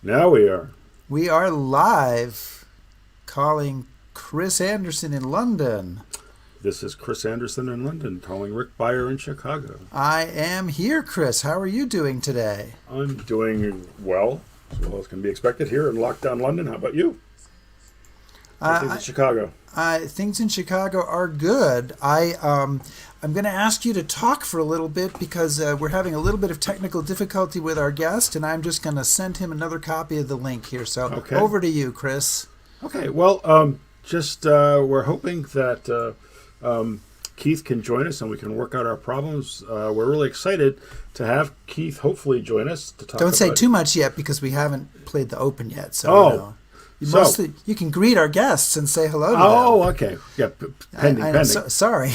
Now we are. We are live, calling Chris Anderson in London. This is Chris Anderson in London, calling Rick Beyer in Chicago. I am here, Chris. How are you doing today? I'm doing well as can be expected here in lockdown London. How about you? Things in Chicago. Things in Chicago are good. I'm going to ask you to talk for a little bit because we're having a little bit of technical difficulty with our guest, and I'm just going to send him another copy of the link here. So Over to you, Chris. Okay. Well, we're hoping that Keith can join us and we can work out our problems. We're really excited to have Keith hopefully join us to talk. Don't say too much yet because we haven't played the open yet. So you can greet our guests and say hello to them. Oh, okay. Yeah, pending. Sorry.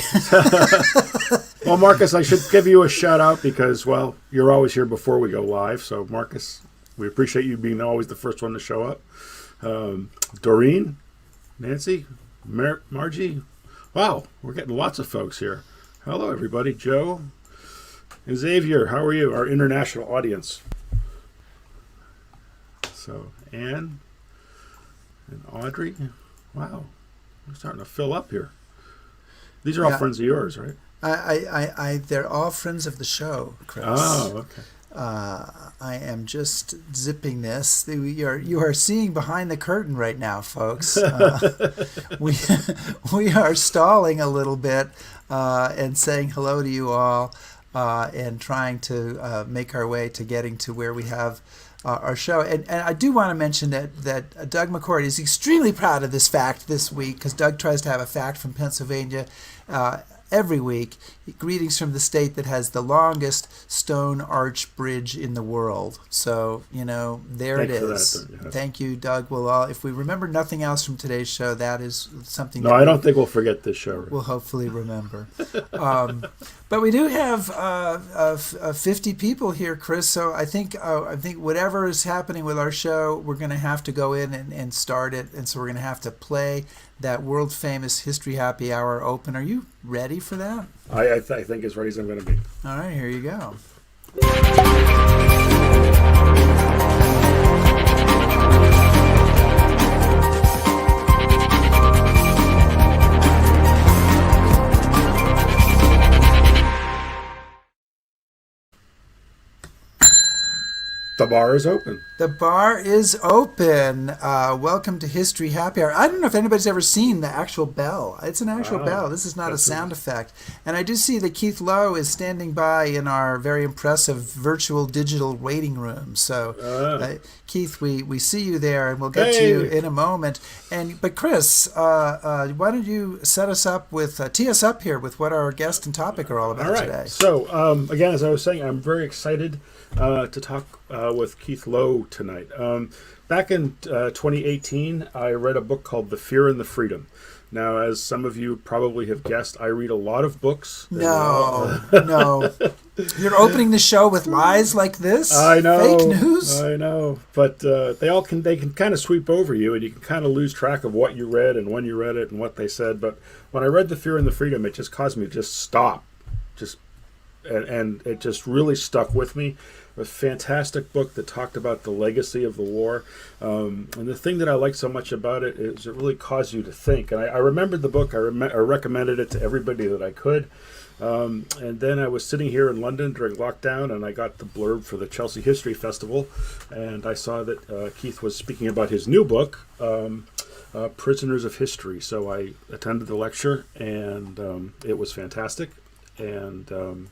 Well, Marcus, I should give you a shout out because, well, you're always here before we go live. So, Marcus, we appreciate you being always the first one to show up. Doreen, Nancy, Margie. Wow, we're getting lots of folks here. Hello, everybody. Joe and Xavier, how are you? Our international audience. So, Anne and Audrey. Wow, we're starting to fill up here. These are all friends of yours, right? They're all friends of the show, Chris. Oh, okay. I am just zipping this. You are seeing behind the curtain right now, folks. We are stalling a little bit and saying hello to you all and trying to make our way to getting to where we have our show. And I do want to mention that Doug McCord is extremely proud of this fact this week because Doug tries to have a fact from Pennsylvania every week. Greetings from the state that has the longest stone arch bridge in the world. So, there it is. Thank you, Doug. If we remember nothing else from today's show, that is something. No, I don't think we'll forget this show. We'll hopefully remember. But we do have 50 people here, Chris. So I think whatever is happening with our show, we're going to have to go in and start it. And so we're going to have to play that world famous History Happy Hour open. Are you ready for that? I think as ready as I'm going to be. All right, here you go. The bar is open. The bar is open. Welcome to History Happy Hour. I don't know if anybody's ever seen the actual bell. It's an actual bell. This is not a sound effect. And I do see that Keith Lowe is standing by in our very impressive virtual digital waiting room. So, Keith, we see you there, and we'll get to you in a moment. But Chris, why don't you set us up tee us up here with what our guest and topic are all about today? So, again, as I was saying, I'm very excited to talk with Keith Lowe tonight. Back in 2018, I read a book called The Fear and the Freedom. Now, as some of you probably have guessed, I read a lot of books. No. You're opening the show with lies like this? I know. Fake news? I know. But they can kind of sweep over you, and you can kind of lose track of what you read and when you read it and what they said. But when I read The Fear and the Freedom, it just caused me to just stop. And it just really stuck with me. A fantastic book that talked about the legacy of the war. And the thing that I liked so much about it is it really caused you to think. And I remembered the book. I recommended it to everybody that I could. And then I was sitting here in London during lockdown, and I got the blurb for the Chelsea History Festival. And I saw that Keith was speaking about his new book, Prisoners of History. So I attended the lecture, and it was fantastic. And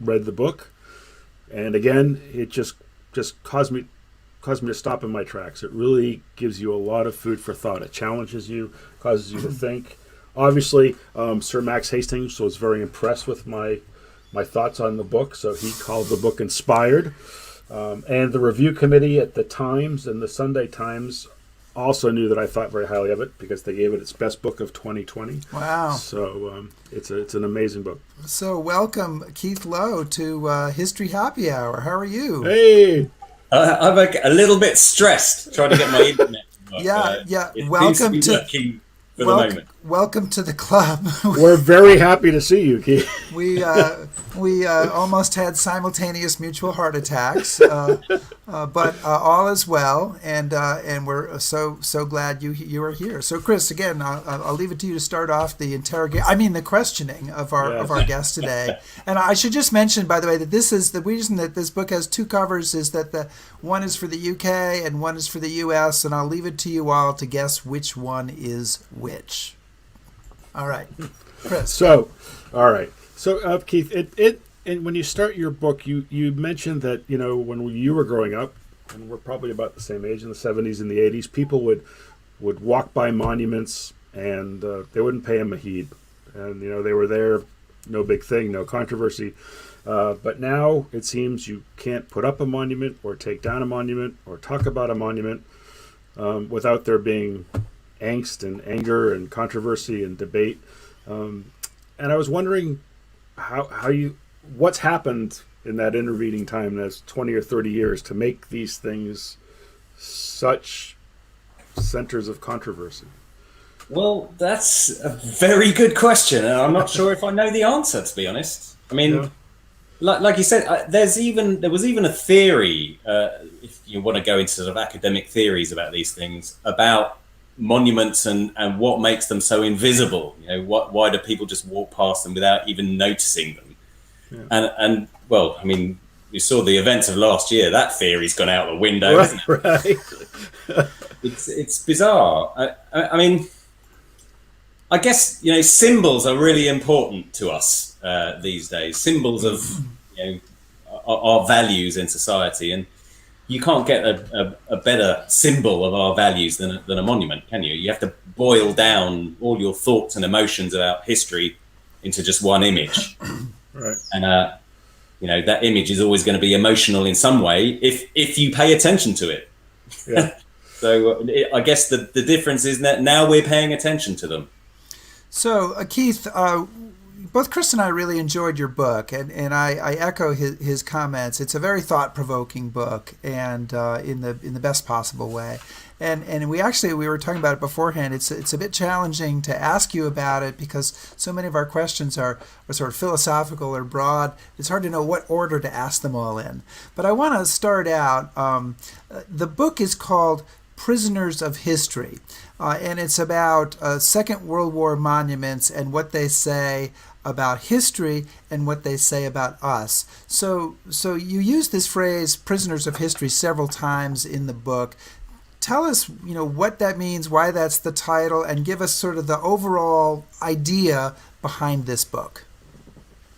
read the book. And again, it just caused me to stop in my tracks. It really gives you a lot of food for thought. It challenges you, causes you to think. Obviously, Sir Max Hastings was very impressed with my thoughts on the book, so he called the book inspired. And the review committee at the Times and the Sunday Times also knew that I thought very highly of it because they gave it its best book of 2020. Wow. So it's an amazing book. So welcome, Keith Lowe, to History Happy Hour. How are you? Hey! I'm a little bit stressed trying to get my internet to work. Yeah. It Welcome seems to be working for the moment. Welcome to the club. We're very happy to see you, Keith. We almost had simultaneous mutual heart attacks. But all is well, and we're so glad you are here. So, Chris, again, I'll leave it to you to start off the questioning of our guest today. And I should just mention, by the way, that this is the reason that this book has two covers is that the one is for the UK and one is for the US, and I'll leave it to you all to guess which one is which. All right, Chris. So, all right. So, Keith, and when you start your book, you mentioned that, when you were growing up, and we're probably about the same age in the 70s and the 80s, people would walk by monuments and they wouldn't pay them a heed. And, they were there, no big thing, no controversy. But now it seems you can't put up a monument or take down a monument or talk about a monument without there being angst and anger and controversy and debate. And I was wondering what's happened in that intervening time, that's 20 or 30 years, to make these things such centers of controversy? Well, that's a very good question, and I'm not sure if I know the answer, to be honest. I mean, like you said, there was even a theory, if you want to go into sort of academic theories about these things, about monuments and what makes them so invisible. Why do people just walk past them without even noticing them? Yeah. And well, I mean, you saw the events of last year. That theory's gone out the window, hasn't it? Right. It's bizarre. I mean, I guess symbols are really important to us these days. Symbols of our values in society, and you can't get a better symbol of our values than a monument, can you? You have to boil down all your thoughts and emotions about history into just one image. Right. And that image is always going to be emotional in some way if you pay attention to it. Yeah. So I guess the difference is that now we're paying attention to them. So Keith, both Chris and I really enjoyed your book, and I echo his comments. It's a very thought-provoking book, and in the best possible way. And we were talking about it beforehand. It's a bit challenging to ask you about it because so many of our questions are sort of philosophical or broad. It's hard to know what order to ask them all in. But I want to start out. The book is called Prisoners of History, and it's about Second World War monuments and what they say about history and what they say about us. So you use this phrase, prisoners of history, several times in the book. Tell us, what that means, why that's the title, and give us sort of the overall idea behind this book.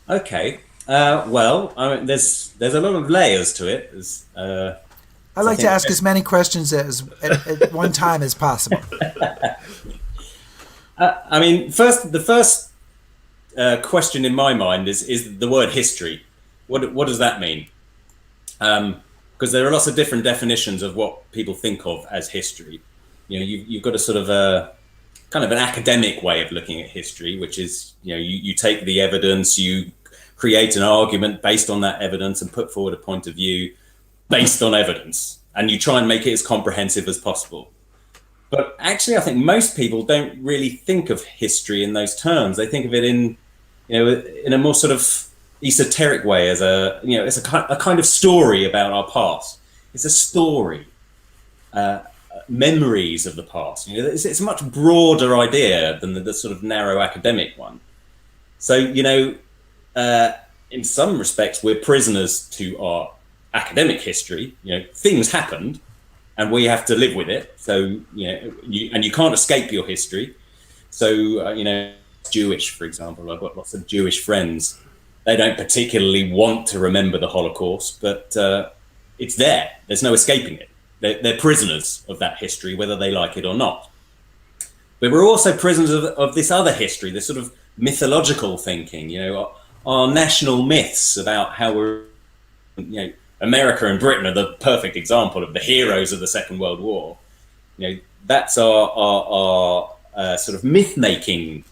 Okay. Well, I mean, there's a lot of layers to it. I like to ask as many questions at one time as possible. I mean, the first question in my mind is the word history. What does that mean? Because there are lots of different definitions of what people think of as history. You've got a sort of a kind of an academic way of looking at history, which is you take the evidence, you create an argument based on that evidence, and put forward a point of view based on evidence, and you try and make it as comprehensive as possible. But actually, I think most people don't really think of history in those terms. They think of it in a more sort of esoteric way, as it's a kind of story about our past. It's a story, memories of the past. It's a much broader idea than the sort of narrow academic one. So in some respects, we're prisoners to our academic history. Things happened, and we have to live with it. So you can't escape your history. So Jewish, for example, I've got lots of Jewish friends. They don't particularly want to remember the Holocaust, but it's there. There's no escaping it. They're prisoners of that history, whether they like it or not. But we're also prisoners of this other history, this sort of mythological thinking, our national myths about how we're, America and Britain are the perfect example of the heroes of the Second World War. That's our sort of myth-making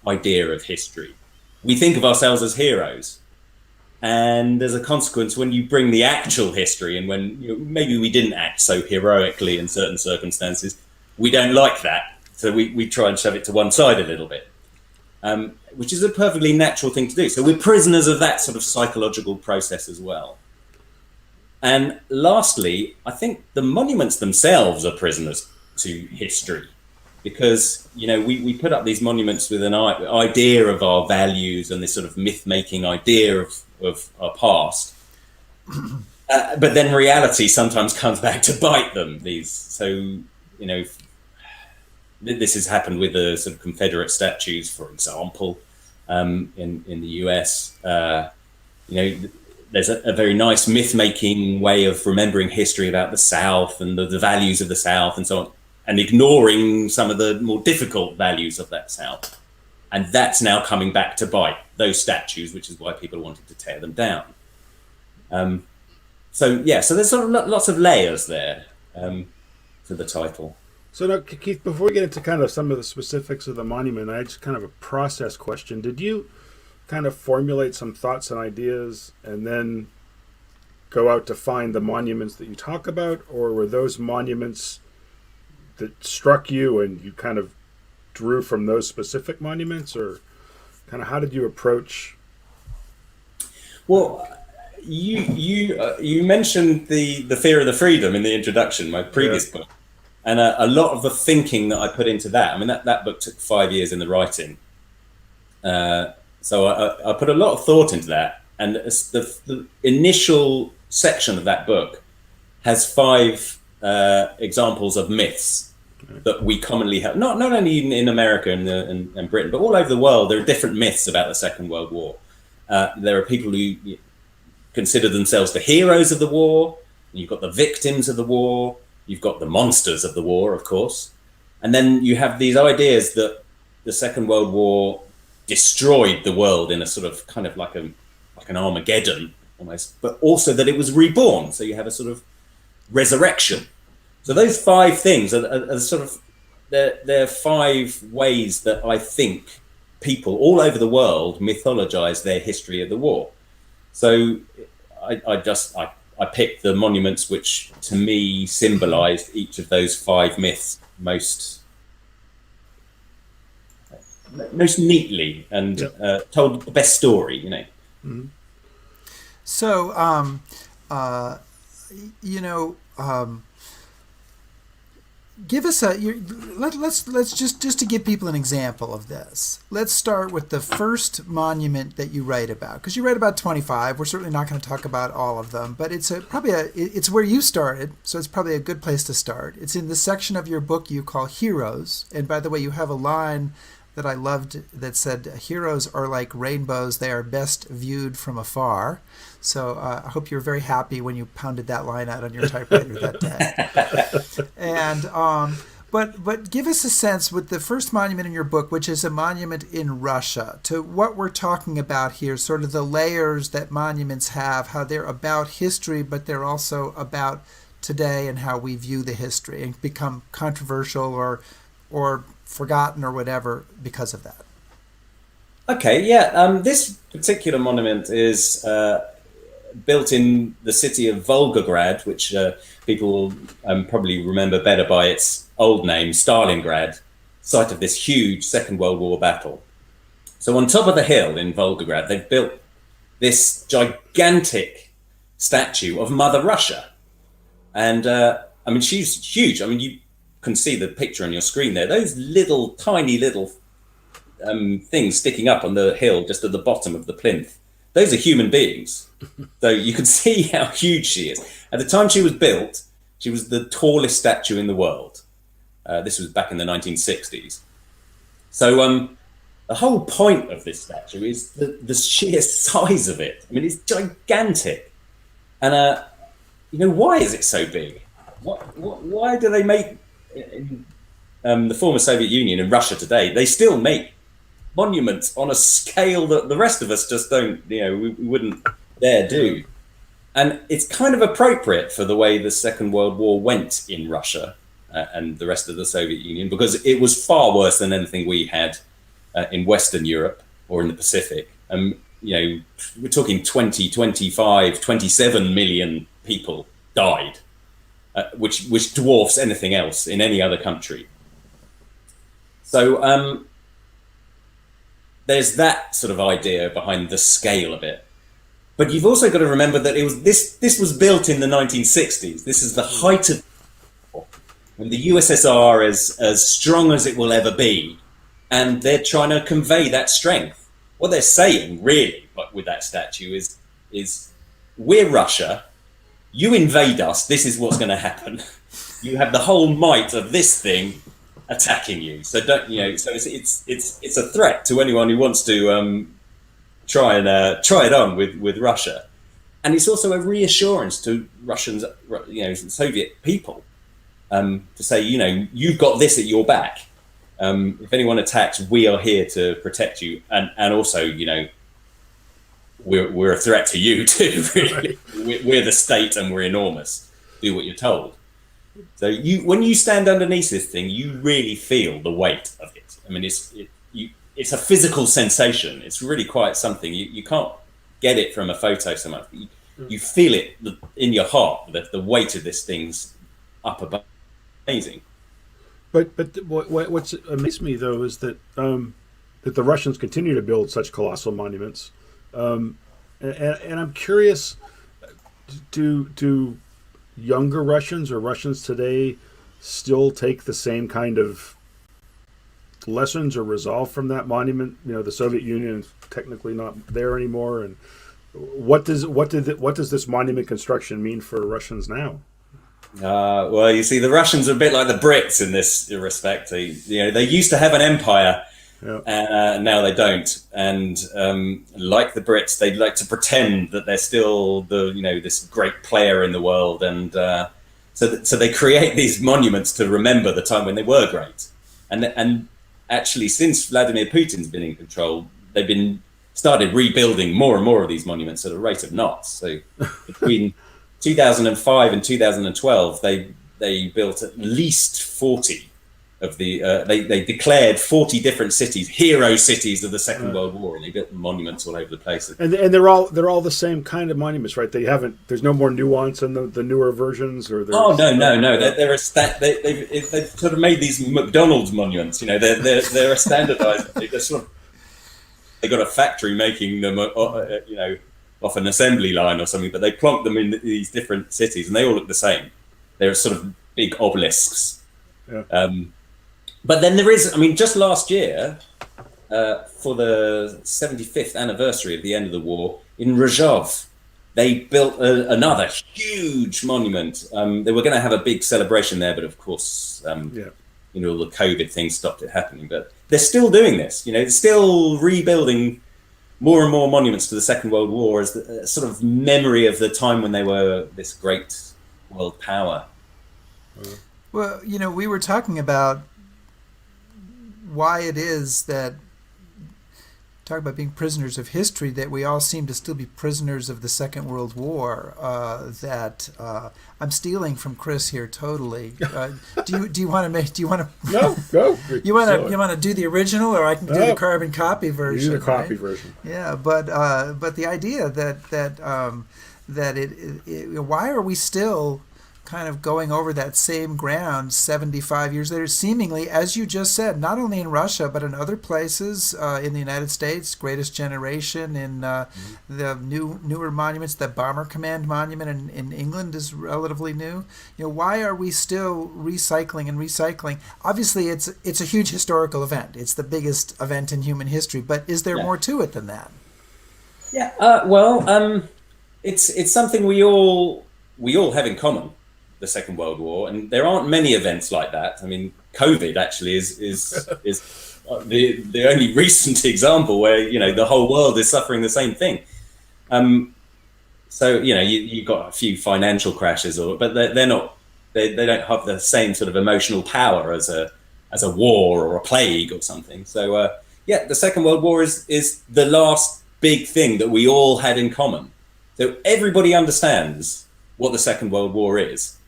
idea of history. We think of ourselves as heroes, and as a consequence, when you bring the actual history, and when maybe we didn't act so heroically in certain circumstances, we don't like that, so we try and shove it to one side a little bit, which is a perfectly natural thing to do. So we're prisoners of that sort of psychological process as well. And lastly, I think the monuments themselves are prisoners to history, because, you know, we put up these monuments with an idea of our values and this sort of myth-making idea of our past. But then reality sometimes comes back to bite them. So, you know, this has happened with the sort of Confederate statues, for example, in the US. You know, there's a very nice myth-making way of remembering history about the South and the values of the South and so on, and ignoring some of the more difficult values of that South. And that's now coming back to bite those statues, which is why people wanted to tear them down. So there's sort of lots of layers there to the title. So now, Keith, before we get into kind of some of the specifics of the monument, I just kind of a process question. Did you kind of formulate some thoughts and ideas and then go out to find the monuments that you talk about, or were those monuments that struck you and you kind of drew from those specific monuments, or kind of how did you approach? Well, you mentioned the Fear of the Freedom in the introduction, my previous book, and a lot of the thinking that I put into that. I mean, that book took 5 years in the writing, so I put a lot of thought into that. And the initial section of that book has 5 examples of myths that we commonly have, not only in America and Britain, but all over the world. There are different myths about the Second World War. There are people who consider themselves the heroes of the war. You've got the victims of the war. You've got the monsters of the war, of course. And then you have these ideas that the Second World War destroyed the world in a sort of kind of like an Armageddon almost, but also that it was reborn. So you have a sort of resurrection. So those 5 things are sort of, they're 5 ways that I think people all over the world mythologize their history of the war. So I picked the monuments which to me symbolized each of those 5 myths most neatly and told the best story, you know. Mm-hmm. So, you know, give us let's just to give people an example of this. Let's start with the first monument that you write about, because you write about 25. We're certainly not going to talk about all of them, but it's it's where you started, so it's probably a good place to start. It's in the section of your book you call Heroes, and by the way, you have a line that I loved that said, "Heroes are like rainbows; they are best viewed from afar." So I hope you're very happy when you pounded that line out on your typewriter that day. And but give us a sense with the first monument in your book, which is a monument in Russia, to what we're talking about here, sort of the layers that monuments have, how they're about history, but they're also about today and how we view the history and become controversial or forgotten or whatever because of that. Okay, yeah. This particular monument is built in the city of Volgograd, which people will probably remember better by its old name, Stalingrad, site of this huge Second World War battle. So on top of the hill in Volgograd, they've built this gigantic statue of Mother Russia. And I mean, she's huge. I mean, you can see the picture on your screen there. Those tiny little things sticking up on the hill just at the bottom of the plinth, those are human beings. So you can see how huge she is. At the time she was built, she was the tallest statue in the world. This was back in the 1960s. So the whole point of this statue is the sheer size of it. I mean, it's gigantic. And, you know, why is it so big? Why do they make, in the former Soviet Union and Russia today, they still make monuments on a scale that the rest of us just don't, you know, we wouldn't dare do. And it's kind of appropriate for the way the Second World War went in Russia and the rest of the Soviet Union, because it was far worse than anything we had in Western Europe or in the Pacific. You know, we're talking 20, 25, 27 million people died, which dwarfs anything else in any other country. So there's that sort of idea behind the scale of it. But you've also got to remember that this was built in the 1960s. This is the height of when the USSR is as strong as it will ever be, and they're trying to convey that strength. What they're saying, really, with that statue is we're Russia. You invade us. This is what's going to happen. You have the whole might of this thing attacking you. So don't So it's a threat to anyone who wants to try it on with Russia, and it's also a reassurance to Russians, Soviet people, to say, you've got this at your back. If anyone attacks, we are here to protect you, and also, we're a threat to you too. Really, we're the state, and we're enormous. Do what you're told. So when you stand underneath this thing, you really feel the weight of it. I mean, it's a physical sensation. It's really quite something. You can't get it from a photo so much. You feel it in your heart. The weight of this thing's up above. Amazing. But what's amazed me though is that that the Russians continue to build such colossal monuments, and I'm curious, do younger Russians or Russians today still take the same kind of lessons or resolve from that monument? The Soviet Union is technically not there anymore, and what does this monument construction mean for Russians now? Well, you see, the Russians are a bit like the Brits in this respect. They used to have an empire, and now they don't. And like the Brits, they like to pretend that they're still this great player in the world, and so they create these monuments to remember the time when they were great. And actually, since Vladimir Putin's been in control, they've started rebuilding more and more of these monuments at a rate of knots. So between 2005 and 2012, they built at least 40 of the. They declared 40 different cities, hero cities of the Second World War, and they built monuments all over the place. And they're all the same kind of monuments, right? There's no more nuance in the newer versions, or no. They've sort of made these McDonald's monuments. They're a standardized. They got a factory making them. Off an assembly line or something, but they plonked them in these different cities, and they all look the same. They're sort of big obelisks. Yeah. But then there is, just last year, for the 75th anniversary of the end of the war, in Rzhov, they built another huge monument. They were going to have a big celebration there, but of course, all the COVID thing stopped it happening. But they're still doing this. They're still rebuilding more and more monuments to the Second World War as a sort of memory of the time when they were this great world power. Well, we were talking about why it is that, talk about being prisoners of history, that we all seem to still be prisoners of the Second World War. I'm stealing from Chris here totally. Do you want to? No, go. You want to do the original, or I can do the carbon copy version? Do the copy version. Yeah, but the idea that why are we still kind of going over that same ground 75 years later, seemingly, as you just said, not only in Russia, but in other places, in the United States, Greatest Generation, in the newer monuments, the Bomber Command Monument in England is relatively new. Why are we still recycling and recycling? Obviously, it's a huge historical event. It's the biggest event in human history, but is there more to it than that? Yeah, it's something we all have in common. The Second World War, and there aren't many events like that. COVID actually is the only recent example where the whole world is suffering the same thing. So you got a few financial crashes, but they're not. They don't have the same sort of emotional power as a war or a plague or something. So the Second World War is the last big thing that we all had in common. So everybody understands what the Second World War is.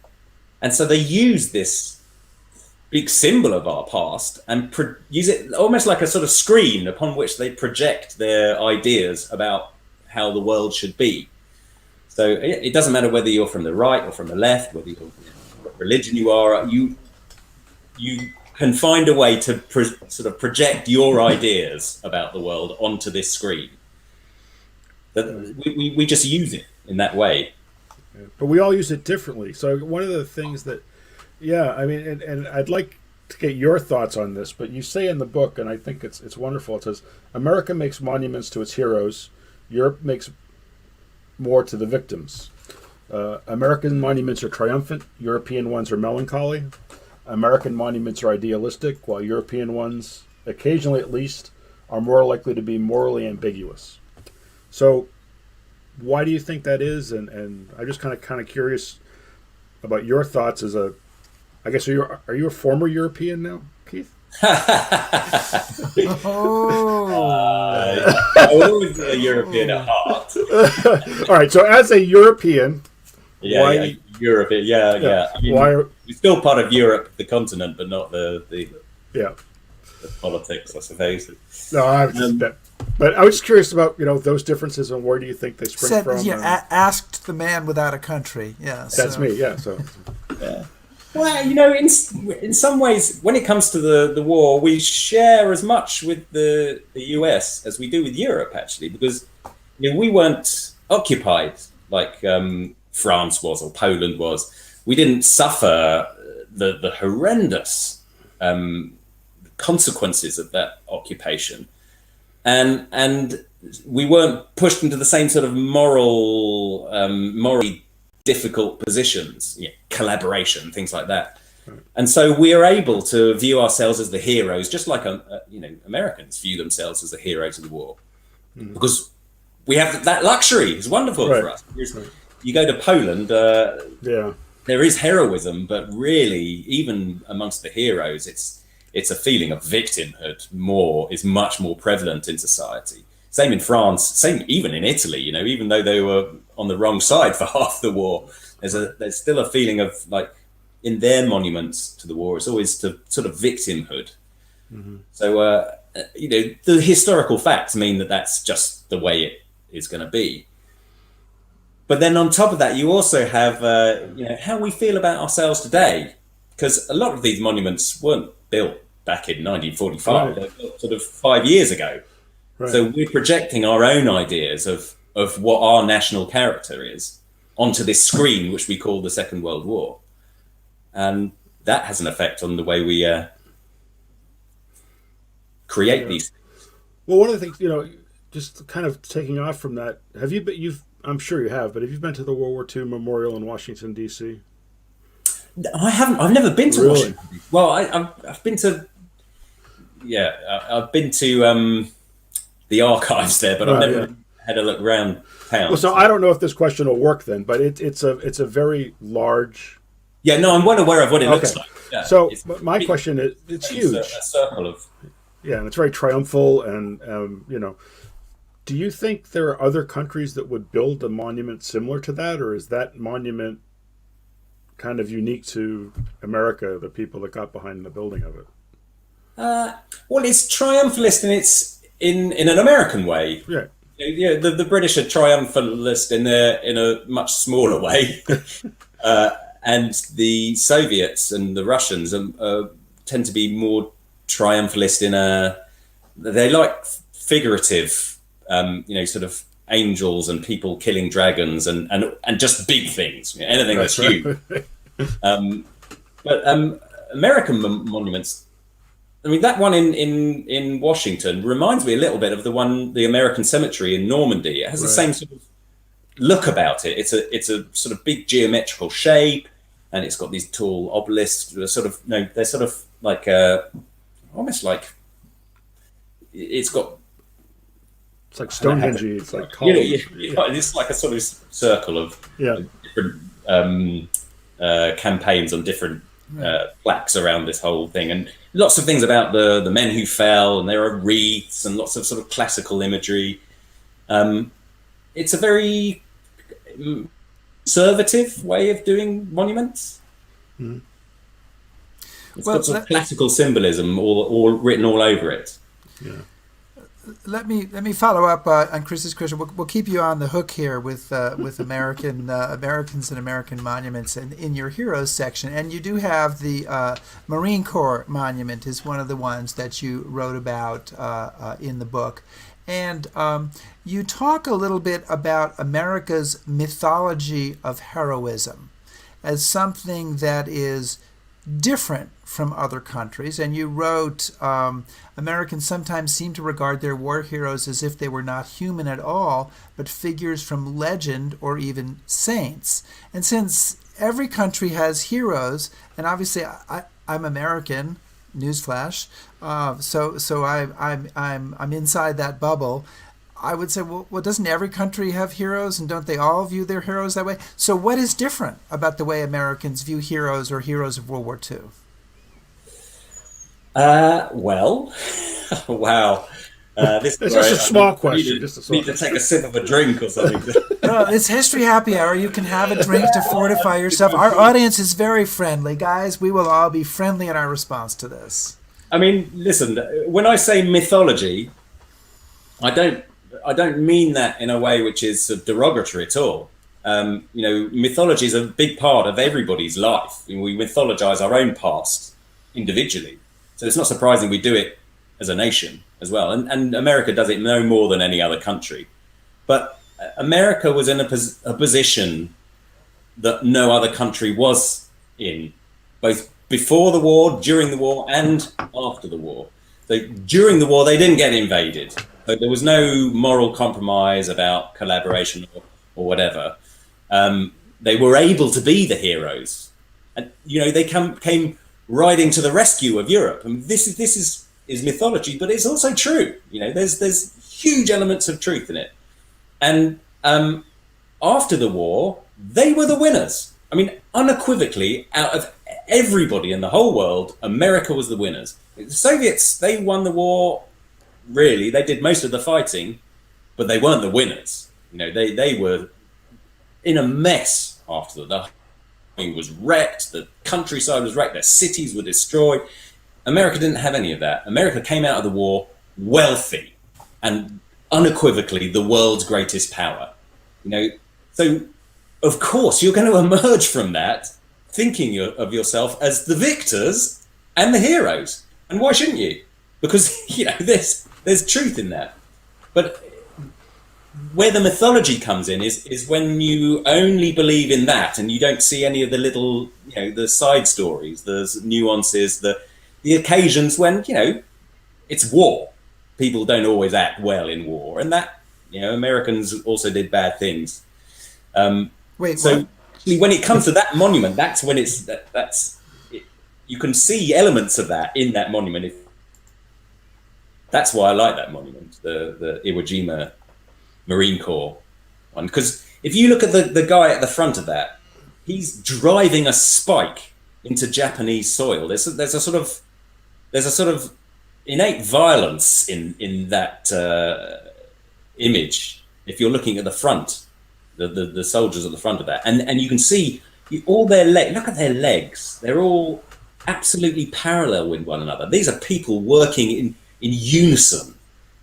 And so they use this big symbol of our past and use it almost like a sort of screen upon which they project their ideas about how the world should be. So it doesn't matter whether you're from the right or from the left, whether you're, what religion you are, you can find a way to sort of project your ideas about the world onto this screen. That we just use it in that way. But we all use it differently. So one of the things that, yeah, I mean, and I'd like to get your thoughts on this, but you say in the book, and I think it's wonderful, it says, America makes monuments to its heroes, Europe makes more to the victims. American monuments are triumphant, European ones are melancholy. American monuments are idealistic, while European ones, occasionally at least, are more likely to be morally ambiguous. So why do you think that is? And I'm just kind of curious about your thoughts as a, I guess, are you a former European now, Keith? I'm always a European at heart. All right, so as a European, why? Europe, yeah. I mean, we're still part of Europe, the continent, but not the politics, I suppose. No, but I was just curious about those differences and where do you think they spring from? Yeah, asked the man without a country. Yeah, that's me. Yeah, so. Yeah. Well, in some ways, when it comes to the war, we share as much with the US as we do with Europe, actually, because we weren't occupied like France was or Poland was. We didn't suffer the horrendous consequences of that occupation, and we weren't pushed into the same sort of morally difficult positions, collaboration, things like that. Right. And so we are able to view ourselves as the heroes, just like Americans view themselves as the heroes of the war, because we have that luxury. It's wonderful for us. Right. You go to Poland, there is heroism, but really, even amongst the heroes, it's a feeling of victimhood is much more prevalent in society. Same in France, same even in Italy, even though they were on the wrong side for half the war, there's still a feeling of, like, in their monuments to the war, it's always to sort of victimhood. Mm-hmm. So, the historical facts mean that that's just the way it is going to be. But then on top of that, you also have, how we feel about ourselves today, because a lot of these monuments weren't built back in 1945, right. They were built sort of 5 years ago. Right. So we're projecting our own ideas of what our national character is onto this screen, which we call the Second World War. And that has an effect on the way we create these things. Well, one of the things, just kind of taking off from that, I'm sure you have, but have you been to the World War II Memorial in Washington, D.C.? I haven't. I've never been to Washington. Well, I've been to, I've been to the archives there, but I've never had a look around town. Well, so I don't know if this question will work then, but it's a very large. Yeah, no, I'm well aware of what it looks like. Yeah, so my question is, it's huge. A circle of. Yeah, and it's very triumphal, and do you think there are other countries that would build a monument similar to that, or is that monument kind of unique to America, the people that got behind the building of it? Well, it's triumphalist, and it's in an American way. Yeah. The British are triumphalist in a much smaller way, and the Soviets and the Russians tend to be more triumphalist they like figurative, sort of angels and people killing dragons and just big things, anything that's huge. But American monuments, I mean, that one in Washington reminds me a little bit of the American cemetery in Normandy. It has the same sort of look about it. It's a sort of big geometrical shape, and it's got these tall obelisks. They're sort of like almost like it's like Stonehenge. It's like columns. It's like a sort of circle of different campaigns on different plaques around this whole thing, and lots of things about the men who fell, and there are wreaths and lots of sort of classical imagery. It's a very conservative way of doing monuments. Mm. It's got sort of classical symbolism all written all over it. Yeah. Let me follow up on Chris's question. We'll keep you on the hook here with Americans and American monuments in your heroes section, and you do have the Marine Corps monument is one of the ones that you wrote about in the book, And you talk a little bit about America's mythology of heroism as something that is different from other countries. And you wrote, Americans sometimes seem to regard their war heroes as if they were not human at all, but figures from legend or even saints. And since every country has heroes, and obviously I'm American, newsflash, so I'm inside that bubble. I would say, well, doesn't every country have heroes, and don't they all view their heroes that way? So what is different about the way Americans view heroes or heroes of World War II? Well, wow. It's just a small question. Need to take a sip of a drink or something. It's History Happy Hour. You can have a drink to fortify yourself. Our audience is very friendly, guys. We will all be friendly in our response to this. I mean, listen. When I say mythology, I don't mean that in a way which is derogatory at all. Mythology is a big part of everybody's life. We mythologize our own past individually. So it's not surprising we do it as a nation as well. And America does it no more than any other country. But America was in a position that no other country was in, both before the war, during the war, and after the war. So during the war, they didn't get invaded. So there was no moral compromise about collaboration or whatever. They were able to be the heroes. And, they came riding to the rescue of Europe. I mean, this is mythology, but it's also true. There's huge elements of truth in it. And after the war, they were the winners. I mean, unequivocally, out of everybody in the whole world, America was the winners. The Soviets, they won the war. Really, they did most of the fighting, but they weren't the winners. They were in a mess after the thing was wrecked, the countryside was wrecked, their cities were destroyed. America didn't have any of that. America came out of the war wealthy and unequivocally the world's greatest power. So of course you're going to emerge from that thinking of yourself as the victors and the heroes. And why shouldn't you? Because there's truth in that. But where the mythology comes in is when you only believe in that and you don't see any of the little, the side stories, the nuances, the occasions when, it's war. People don't always act well in war. And that, Americans also did bad things. Wait, so what? Actually, when it comes to that monument, that's when you can see elements of that in that monument. That's why I like that monument, the Iwo Jima Marine Corps one, because if you look at the guy at the front of that, he's driving a spike into Japanese soil. There's a sort of innate violence in that image. If you're looking at the front, the soldiers at the front of that, and you can see all their legs. Look at their legs; they're all absolutely parallel with one another. These are people working in unison.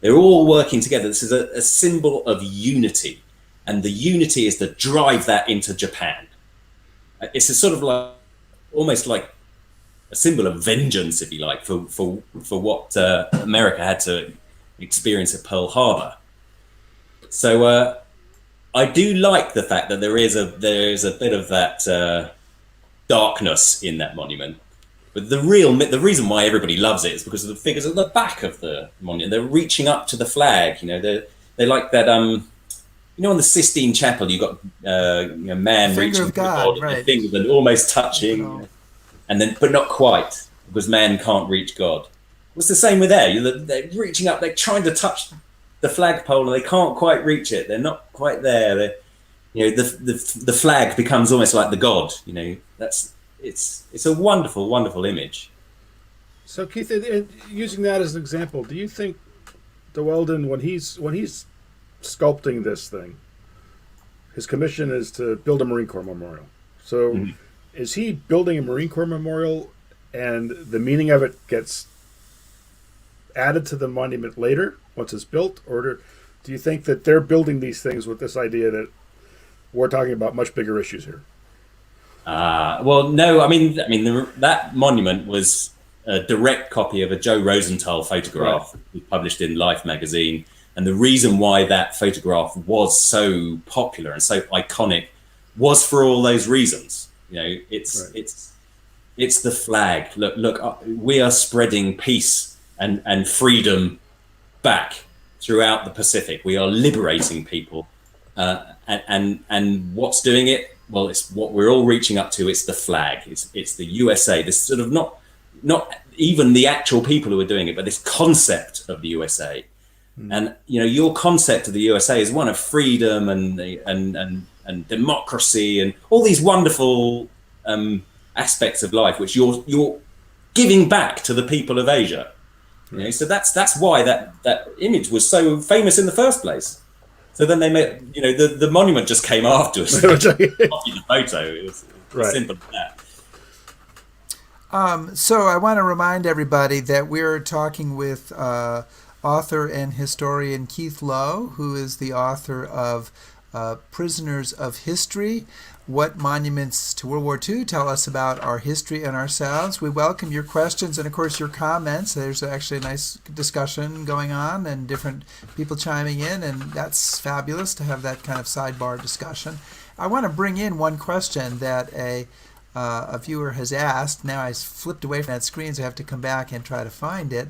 They're all working together. This is a symbol of unity. And the unity is to drive that into Japan. It's a sort of almost like a symbol of vengeance, if you like, for what America had to experience at Pearl Harbor. So I do like the fact that there is a bit of that darkness in that monument. But the reason why everybody loves it is because of the figures at the back of the monument. They're reaching up to the flag. They like that. On the Sistine Chapel, you got man reaching to God, right? Fingers and almost touching, and then but not quite because man can't reach God. It's the same with there. They're reaching up. They're trying to touch the flagpole and they can't quite reach it. They're not quite there. The flag becomes almost like the god. It's a wonderful, wonderful image. So Keith, using that as an example, do you think de Welden, when he's sculpting this thing, his commission is to build a Marine Corps memorial? So is he building a Marine Corps memorial and the meaning of it gets added to the monument later once it's built? Or do you think that they're building these things with this idea that we're talking about much bigger issues here? Well, no, I mean, that monument was a direct copy of a Joe Rosenthal photograph published in Life magazine And the reason why that photograph was so popular and so iconic was for all those reasons. You know, it's the flag. Look, we are spreading peace and freedom back throughout the Pacific. We are liberating people, and what's doing it? Well, it's what we're all reaching up to. It's the flag. It's the USA. This sort of not even the actual people who are doing it, but this concept of the USA. And you know, your concept of the USA is one of freedom and democracy and all these wonderful aspects of life, which you're giving back to the people of Asia. You know, so that's why that image was so famous in the first place. So then they made, you know, the monument just came after us. Copied the photo. It was simple as that. So I want to remind everybody that we're talking with author and historian Keith Lowe, who is the author of Prisoners of History, What Monuments to World War II Tell Us About Our History and Ourselves. We welcome your questions and, of course, your comments. There's actually a nice discussion going on and different people chiming in, and that's fabulous to have that kind of sidebar discussion. I want to bring in one question that a viewer has asked. Now I flipped away from that screen, so I have to come back and try to find it.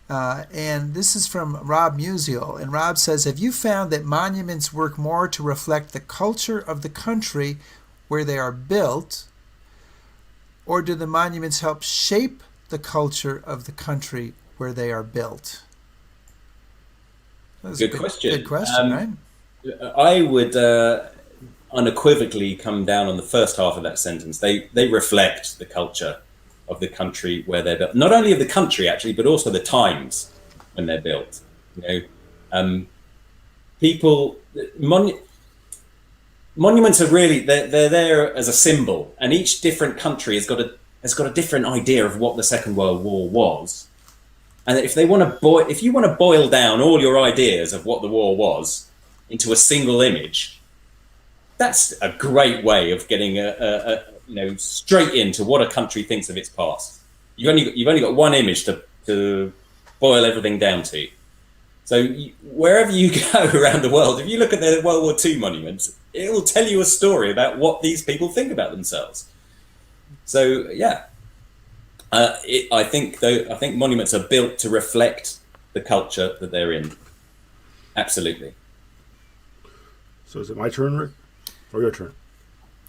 And this is from Rob Musial. And Rob says, have you found that monuments work more to reflect the culture of the country where they are built, or do the monuments help shape the culture of the country where they are built? Good question. Good question, right? I would unequivocally come down on the first half of that sentence. They reflect the culture of the country where they're built. Not only of the country, actually, but also the times when they're built. You know, monuments are really, they're there as a symbol, and each different country has got a different idea of what the Second World War was. And if you want to boil down all your ideas of what the war was into a single image, that's a great way of getting straight into what a country thinks of its past. You've only got one image to boil everything down to. So wherever you go around the world, if you look at the World War II monuments, it will tell you a story about what these people think about themselves. So yeah, I think monuments are built to reflect the culture that they're in. Absolutely. So is it my turn, Rick, or your turn?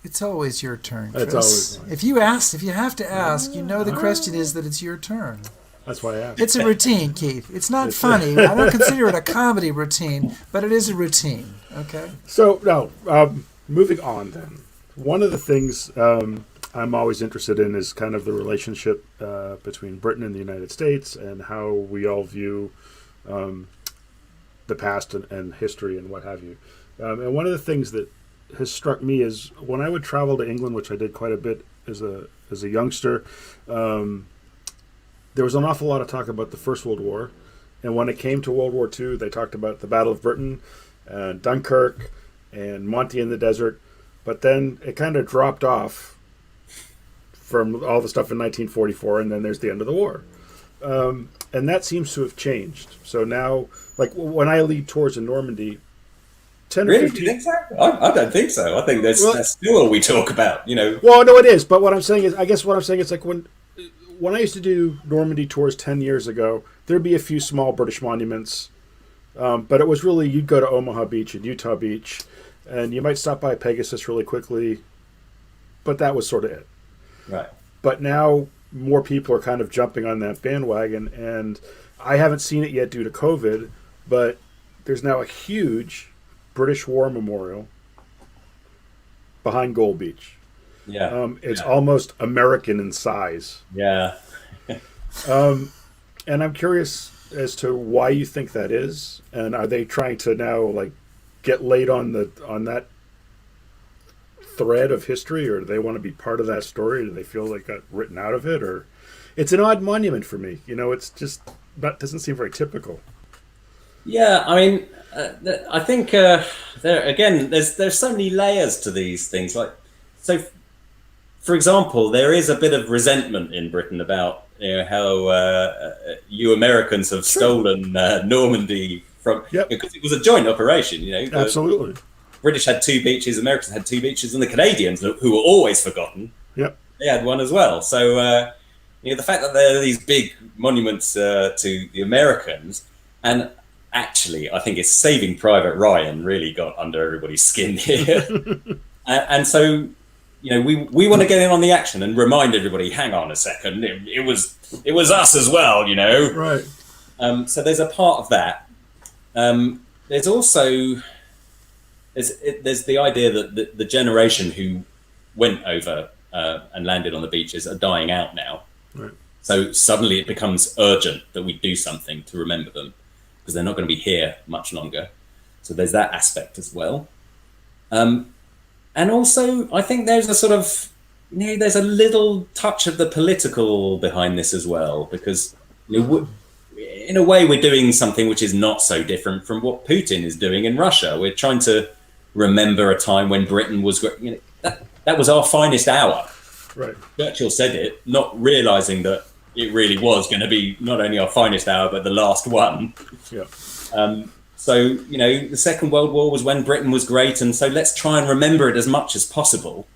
It's always your turn, Chris. It's always mine. If you have to ask, you know the question is that it's your turn. That's why I asked. It's a routine, Keith. It's not funny. I don't consider it a comedy routine, but it is a routine. Okay. So now, moving on then. One of the things I'm always interested in is kind of the relationship between Britain and the United States and how we all view the past and history and what have you. And one of the things that has struck me is when I would travel to England, which I did quite a bit as a youngster, there was an awful lot of talk about the First World War. And when it came to World War II, they talked about the Battle of Britain, Dunkirk, and Monty in the Desert. But then it kind of dropped off from all the stuff in 1944, and then there's the end of the war. And that seems to have changed. So now, like when I lead tours in Normandy, 10 really? or 15... Do you think so? I don't think so. I think that's still all we talk about, you know. Well, no, it is. But what I'm saying is, I guess what I'm saying is like when I used to do Normandy tours 10 years ago, there'd be a few small British monuments. But it was really, you'd go to Omaha Beach and Utah Beach, and you might stop by Pegasus really quickly. But that was sort of it. Right. But now more people are kind of jumping on that bandwagon, and I haven't seen it yet due to COVID, but there's now a huge British War Memorial behind Gold Beach. Yeah. It's almost American in size. Yeah. And I'm curious as to why you think that is, and are they trying to now like get laid on that thread of history, or do they want to be part of that story? Do they feel they got written out of it? Or it's an odd monument for me. You know, it's just that doesn't seem very typical. Yeah, I mean, I think there again, there's so many layers to these things. Like, so, for example, there is a bit of resentment in Britain about how you Americans have stolen Normandy from, because it was a joint operation. Absolutely. British had 2 beaches, Americans had 2 beaches, and the Canadians, who were always forgotten, they had one as well. So the fact that there are these big monuments to the Americans, and actually, I think it's Saving Private Ryan really got under everybody's skin here. And so, we want to get in on the action and remind everybody, hang on a second, it was us as well, Right. So there's a part of that. There's also there's the idea that the generation who went over and landed on the beaches are dying out now. Right. So suddenly it becomes urgent that we do something to remember them, because they're not going to be here much longer. So there's that aspect as well. And also, I think there's a sort of, there's a little touch of the political behind this as well, because in a way we're doing something which is not so different from what Putin is doing in Russia. We're trying to remember a time when Britain was, that was our finest hour. Right. Churchill said it, not realizing that it really was going to be not only our finest hour, but the last one. Yeah. So, the Second World War was when Britain was great. And so let's try and remember it as much as possible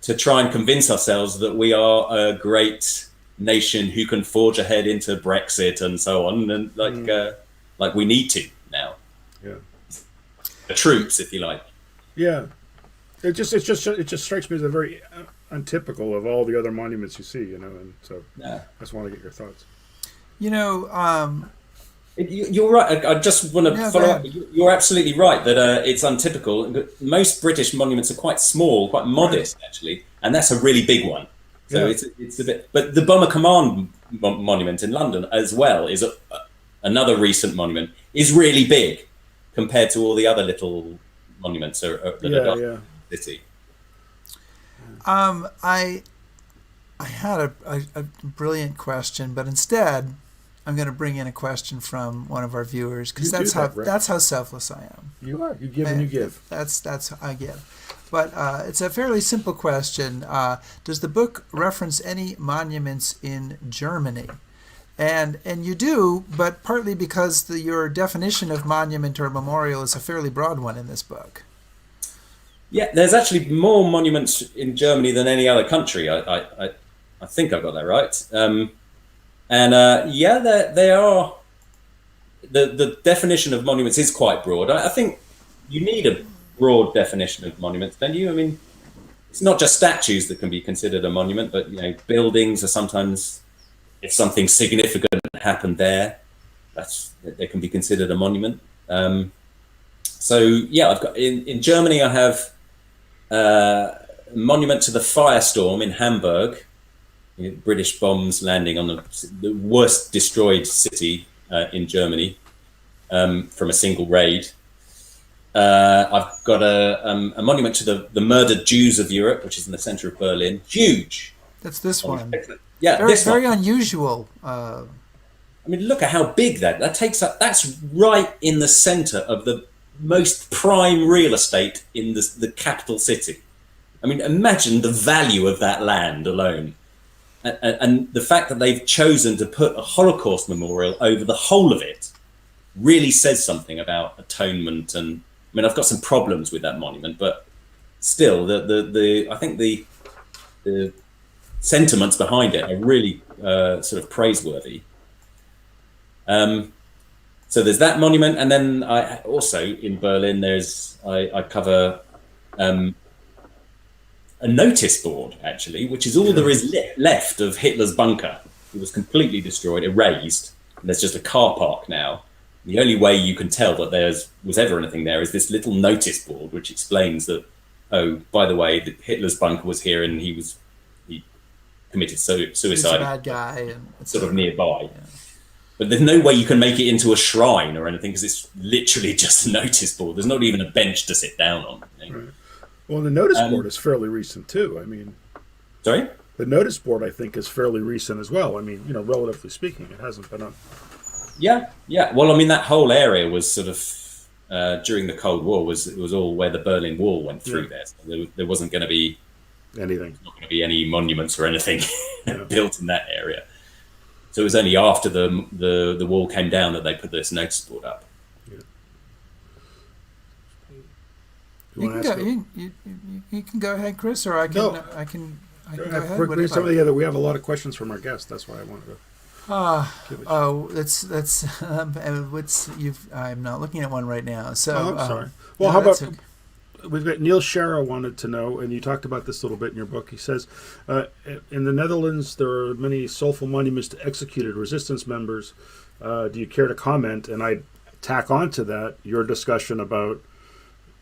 to try and convince ourselves that we are a great nation who can forge ahead into Brexit and so on. And like we need to now. Yeah. The troops, if you like. Yeah. It just strikes me as a very untypical of all the other monuments you see, and so I just want to get your thoughts. You're right. I just want to follow up. You're absolutely right that it's untypical. Most British monuments are quite small, quite modest, actually, and that's a really big one. So it's a bit. But the Bomber Command monument in London, as well, is another recent monument. Is really big compared to all the other little monuments that are in the city. I had a brilliant question, but instead, I'm going to bring in a question from one of our viewers, because that's how selfless I am. You are. You give and you give. That's how I give. But it's a fairly simple question. Does the book reference any monuments in Germany? And you do, but partly because your definition of monument or memorial is a fairly broad one in this book. Yeah, there's actually more monuments in Germany than any other country. I think I got that right. They are. The definition of monuments is quite broad. I think you need a broad definition of monuments, don't you? I mean, it's not just statues that can be considered a monument, but buildings are sometimes, if something significant happened there, they can be considered a monument. I've got in Germany. I have a monument to the firestorm in Hamburg. British bombs landing on the worst destroyed city in Germany from a single raid. I've got a monument to the murdered Jews of Europe, which is in the center of Berlin. Huge. That's this one. Yeah, very unusual. I mean, look at how big that takes up. That's right in the center of the most prime real estate in the capital city. I mean, imagine the value of that land alone. And the fact that they've chosen to put a Holocaust memorial over the whole of it really says something about atonement. And I mean, I've got some problems with that monument, but still, I think the sentiments behind it are really sort of praiseworthy. So there's that monument, and then I also in Berlin I cover a notice board, actually, which is all there is left of Hitler's bunker. It was completely destroyed, erased, and there's just a car park now. The only way you can tell that there was ever anything there is this little notice board, which explains that, oh, by the way, Hitler's bunker was here and he committed suicide. He's a bad guy. And sort of nearby. Yeah. But there's no way you can make it into a shrine or anything, because it's literally just a notice board. There's not even a bench to sit down on. Right. Well, the notice board is fairly recent too. I mean, sorry? The notice board, I think, is fairly recent as well. I mean, relatively speaking, it hasn't been up. Yeah. Well, I mean, that whole area was sort of during the Cold War it was all where the Berlin Wall went through there. So there wasn't going to be anything. Not going to be any monuments or anything built in that area. So it was only after the wall came down that they put this notice board up. Yeah. You can go ahead, Chris, or I can. No. I can go We're ahead. putting some together. We have a lot of questions from our guests. That's why I wanted to. I'm not looking at one right now. So I'm sorry. Well, no, how about okay. we've got Neil Shara wanted to know, and you talked about this a little bit in your book. He says, in the Netherlands, there are many soulful monuments to executed resistance members. Do you care to comment? And I tack on to that your discussion about,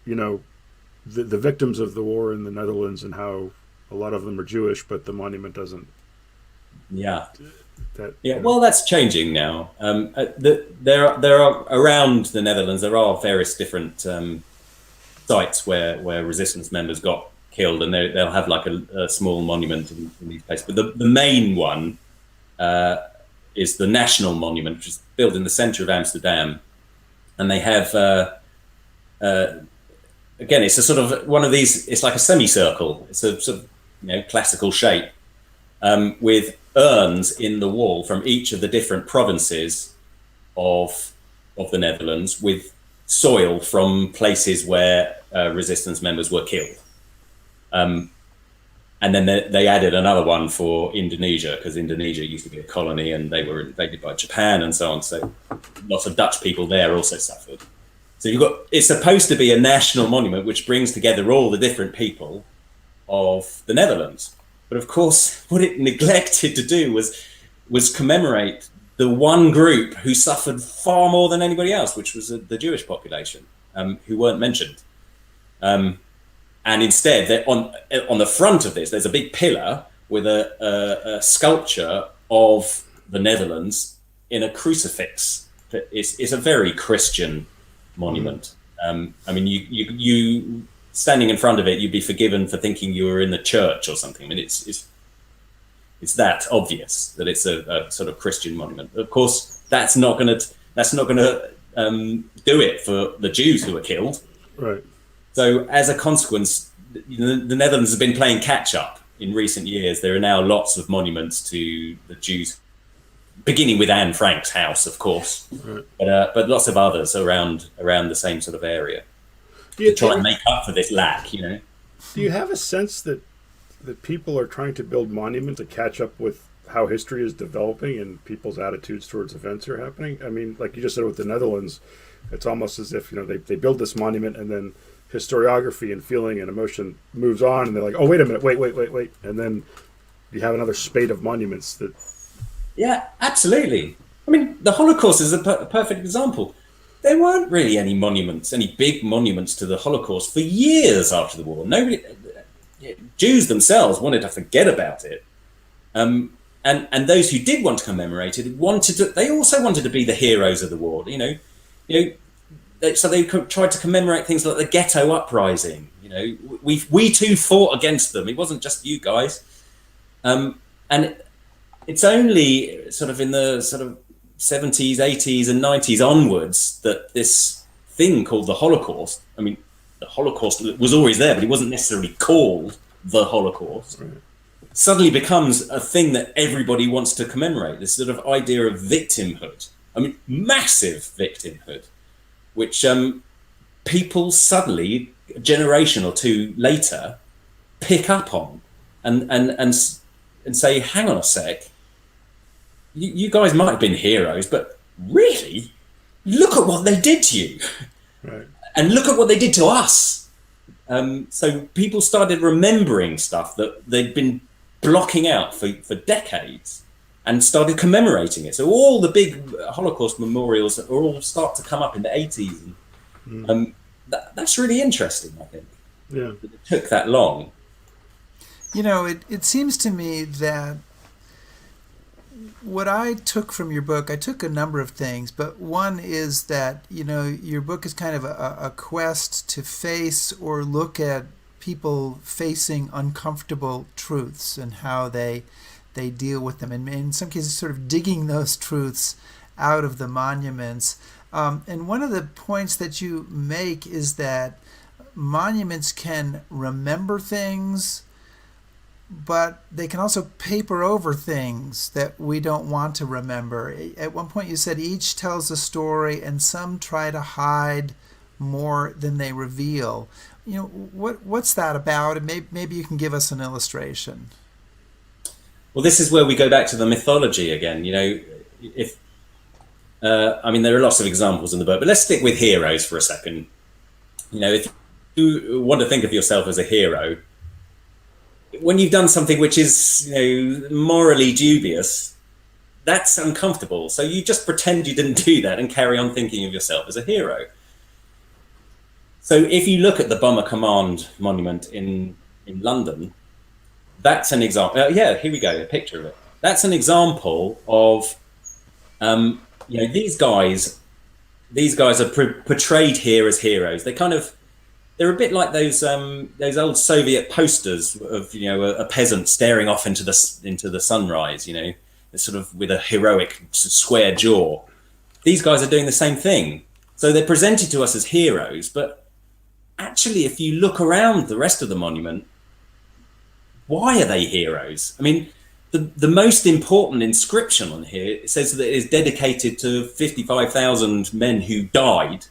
the victims of the war in the Netherlands and how a lot of them are Jewish, but the monument doesn't. Yeah. Yeah. Well, that's changing now. There are around the Netherlands. There are various different sites where resistance members got killed, and they'll have like a small monument in these places. But the main one is the National Monument, which is built in the centre of Amsterdam, and they have again, it's a sort of one of these. It's like a semicircle. It's a sort of classical shape with urns in the wall from each of the different provinces of the Netherlands, with soil from places where resistance members were killed. And then they added another one for Indonesia, because Indonesia used to be a colony and they were invaded by Japan and so on. So lots of Dutch people there also suffered. So it's supposed to be a national monument which brings together all the different people of the Netherlands. But of course, what it neglected to do was commemorate the one group who suffered far more than anybody else, which was the Jewish population, who weren't mentioned. And instead, on the front of this, there's a big pillar with a sculpture of the Netherlands in a crucifix. It's a very Christian monument. I mean, you standing in front of it, you'd be forgiven for thinking you were in the church or something. I mean, it's that obvious that it's a sort of Christian monument. Of course, that's not going to do it for the Jews who were killed. Right. So, as a consequence, the Netherlands has been playing catch up in recent years. There are now lots of monuments to the Jews, beginning with Anne Frank's house, of course, right. But lots of others around the same sort of area. To try and make up for this lack, Do you have a sense that people are trying to build monuments to catch up with how history is developing and people's attitudes towards events are happening? I mean, like you just said with the Netherlands, it's almost as if, they build this monument and then historiography and feeling and emotion moves on and they're like, oh, wait a minute, wait. And then you have another spate of monuments that... Yeah, absolutely. I mean, the Holocaust is a perfect example. There weren't really any big monuments to the Holocaust for years after the war. Jews themselves wanted to forget about it. And those who did want to commemorate it they also wanted to be the heroes of the war, so they tried to commemorate things like the Ghetto Uprising. We too fought against them. It wasn't just you guys. And it's only sort of in the sort of 70s, 80s and 90s onwards that this thing called the Holocaust, I mean, the Holocaust was always there, but it wasn't necessarily called the Holocaust, right. Suddenly becomes a thing that everybody wants to commemorate, this sort of idea of victimhood. I mean, massive victimhood, which people suddenly, a generation or two later, pick up on and say, hang on a sec, you guys might have been heroes, but really, look at what they did to you. Right. And look at what they did to us. So people started remembering stuff that they'd been blocking out for decades and started commemorating it. So all the big Holocaust memorials all start to come up in the 80s. And, that's really interesting, I think. Yeah. That it took that long. It seems to me that what I took from your book, I took a number of things, but one is that, your book is kind of a quest to face or look at people facing uncomfortable truths and how they deal with them. And in some cases, sort of digging those truths out of the monuments. And one of the points that you make is that monuments can remember things but they can also paper over things that we don't want to remember. At one point you said each tells a story and some try to hide more than they reveal. What's that about? And maybe you can give us an illustration. Well, this is where we go back to the mythology again. If there are lots of examples in the book, but let's stick with heroes for a second. If you want to think of yourself as a hero, when you've done something which is, morally dubious, that's uncomfortable. So you just pretend you didn't do that and carry on thinking of yourself as a hero. So if you look at the Bomber Command Monument in London, that's an example. Here we go, a picture of it. That's an example of, these guys are portrayed here as heroes. They're a bit like those old Soviet posters of a peasant staring off into the sunrise. Sort of with a heroic square jaw. These guys are doing the same thing. So they're presented to us as heroes, but actually, if you look around the rest of the monument, why are they heroes? The most important inscription on here says that it is dedicated to 55,000 men who died.